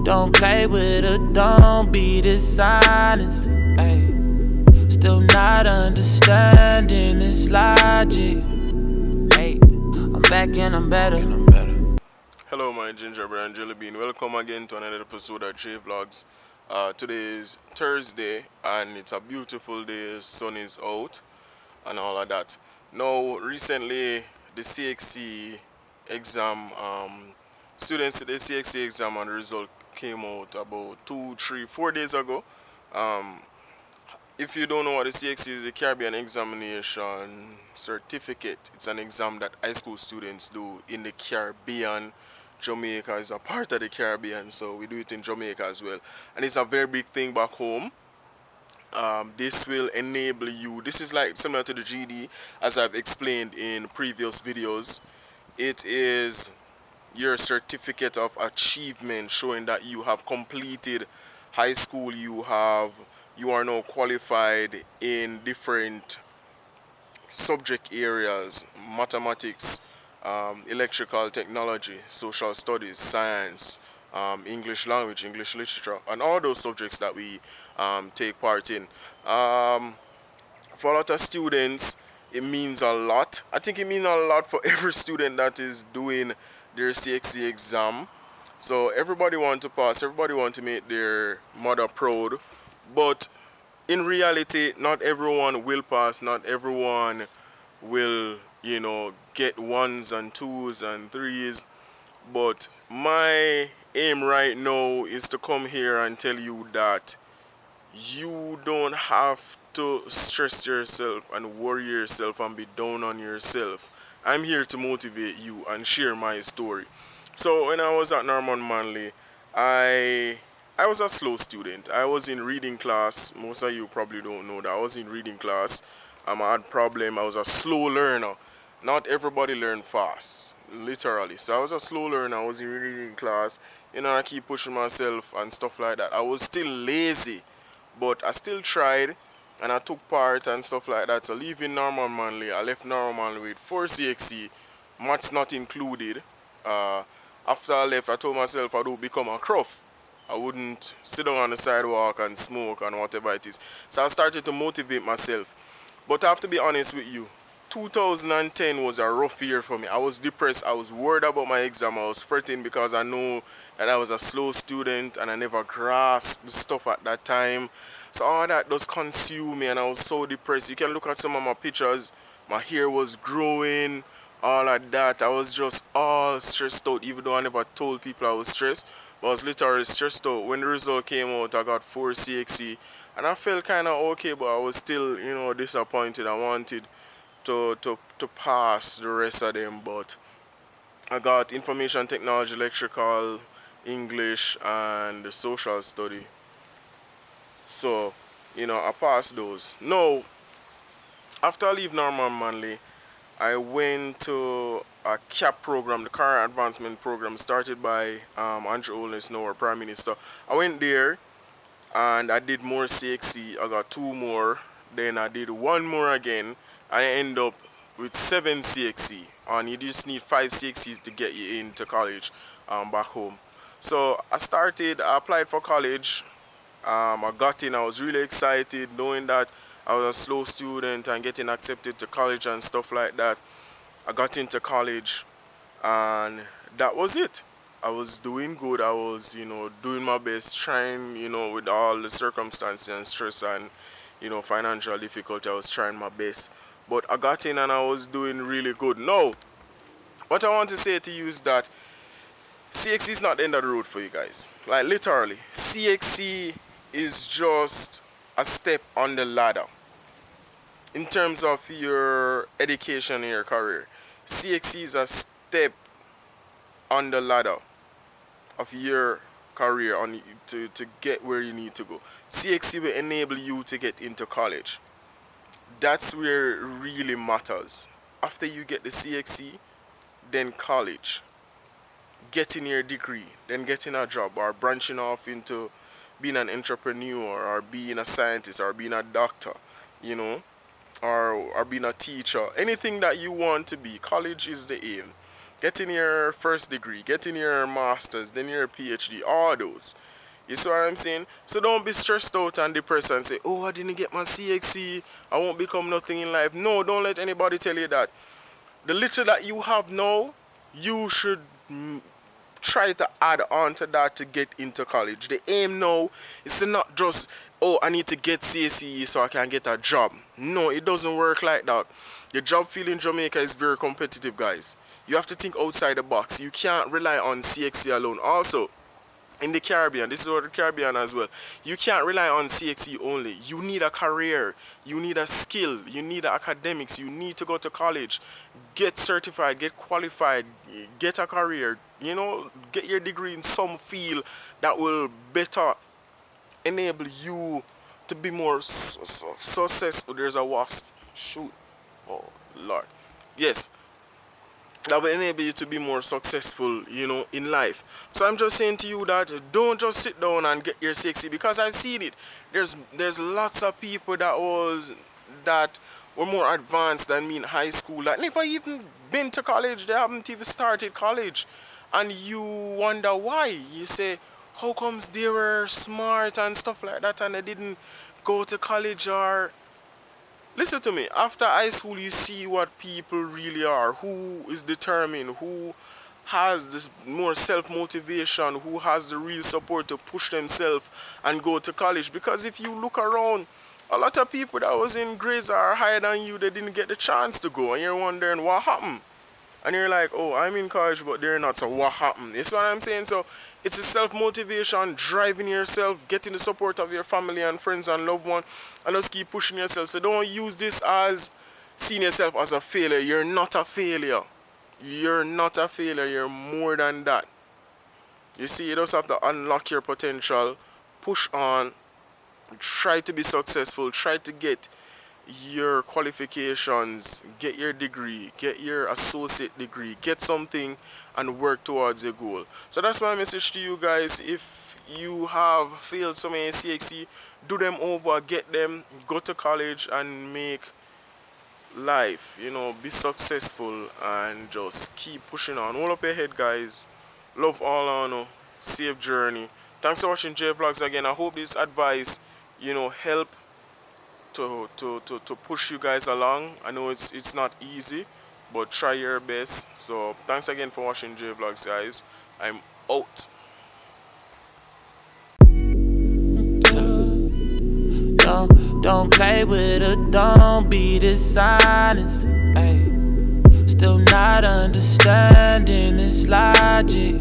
Don't play with her, don't be dishonest. Ay. Still not understanding this logic. Ay. I'm back and I'm better. Hello, my gingerbread and jelly bean. Welcome again to another episode of J Vlogs. Today is Thursday and it's a beautiful day. Sun is out and all of that. Now, recently the CXC exam, students did the CXC exam and the result came out about 2, 3, 4 days ago. Um, if you don't know what the CXC is, the Caribbean Examination Certificate. It's an exam that high school students do in the Caribbean. Jamaica is a part of the Caribbean, so we do it in Jamaica as well. And it's a very big thing back home. This will enable you, this is like similar to the GD as I've explained in previous videos. It is your certificate of achievement showing that you have completed high school, you are now qualified in different subject areas: mathematics, electrical technology, social studies, science, English language, English literature, and all those subjects that we take part in. For a lot of students, it means a lot. I think it means a lot for every student that is doing their CXC exam. So everybody want to pass, everybody want to make their mother proud, but in reality, not everyone will pass, not everyone will, get ones and twos and threes. But my aim right now is to come here and tell you that you don't have to stress yourself and worry yourself and be down on yourself. I'm here to motivate you and share my story. So when I was at Norman Manley, I was a slow student. I was in reading class. Most of you probably don't know that I was in reading class. I had problem. I was a slow learner. Not everybody learn fast, literally. So I was a slow learner. I was in reading class. I keep pushing myself and stuff like that. I was still lazy, but I still tried and I took part and stuff like that. So leaving Norman Manley, I left Norman Manley with 4 CXC, maths not included. After I left, I told myself I would become a cruff. I wouldn't sit down on the sidewalk and smoke and whatever it is. So I started to motivate myself. But I have to be honest with you, 2010 was a rough year for me. I was depressed. I was worried about my exam. I was fretting because I know that I was a slow student and I never grasped stuff at that time. So all that does consume me and I was so depressed. You can look at some of my pictures. My hair was growing, all of that. I was just all stressed out, even though I never told people I was stressed. But I was literally stressed out. When the result came out, I got 4 CXC. And I felt kind of okay, but I was still, disappointed. I wanted to pass the rest of them, but I got information technology, electrical, English, and social study. So, I passed those. Now, after I leave Norman Manley, I went to a CAP program, the Career Advancement Program, started by Andrew Holness, now our Prime Minister. I went there and I did more CXC. I got 2 more. Then I did 1 more again. I end up with 7 CXC. And you just need 5 CXCs to get you into college back home. So I applied for college. I got in. I was really excited knowing that I was a slow student and getting accepted to college and stuff like that. I got into college and that was it. I was doing good. I was, doing my best, trying, with all the circumstances and stress and, financial difficulty. I was trying my best. But I got in and I was doing really good. Now, what I want to say to you is that CXC is not the end of the road for you guys. Like literally, CXC is just a step on the ladder in terms of your education and your career. CXC is a step on the ladder of your career to get where you need to go. CXC will enable you to get into college. That's where it really matters. After you get the CXC, then college, getting your degree, then getting a job, or branching off into being an entrepreneur, or being a scientist, or being a doctor, or being a teacher. Anything that you want to be, college is the aim. getting your first degree, getting your master's, then your PhD, all those. You see what I'm saying? So don't be stressed out and depressed and say, oh, I didn't get my CXC, I won't become nothing in life. No, don't let anybody tell you that. The little that you have now, you should try to add on to that to get into college. The aim now is to not just, oh, I need to get CSE so I can get a job. No, it doesn't work like that. The job field in Jamaica is very competitive, guys. You have to think outside the box. You can't rely on CXC alone. Also, in the Caribbean, this is what the Caribbean as well, you can't rely on CXC only. You need a career, you need a skill, you need academics, you need to go to college, get certified, get qualified, get a career, you know, get your degree in some field that will better enable you to be more successful. There's a wasp. Shoot. Oh, Lord. Yes. That will enable you to be more successful, you know, in life. So I'm just saying to you that don't just sit down and get your CXC, because I've seen it. There's lots of people that were more advanced than me in high school that never even been to college. They haven't even started college. And you wonder why. You say, how comes they were smart and stuff like that and they didn't go to college? Or listen to me, after high school you see what people really are, who is determined, who has this more self-motivation, who has the real support to push themselves and go to college. Because if you look around, a lot of people that was in grades are higher than you, they didn't get the chance to go, and you're wondering what happened. And you're like, oh, I'm in college but they're not, so what happened? That's what I'm saying. So it's a self-motivation, driving yourself, getting the support of your family and friends and loved ones, and just keep pushing yourself. So don't use this as seeing yourself as a failure. You're not a failure. You're not a failure. You're more than that. You see, you just have to unlock your potential, push on, try to be successful, try to get your qualifications, get your degree, get your associate degree, get something and work towards your goal. So that's my message to you guys. If you have failed so many CXC, do them over, get them, go to college and make life, you know, be successful and just keep pushing on. Hold up your head, guys. Love all on you. Safe journey. Thanks for watching J Vlogs again. I hope this advice, you know, help to push you guys along. I know it's not easy, but try your best. So thanks again for watching J Vlogs, guys. I'm out. Don't play with her, don't be dishonest. Ay, still not understanding this logic.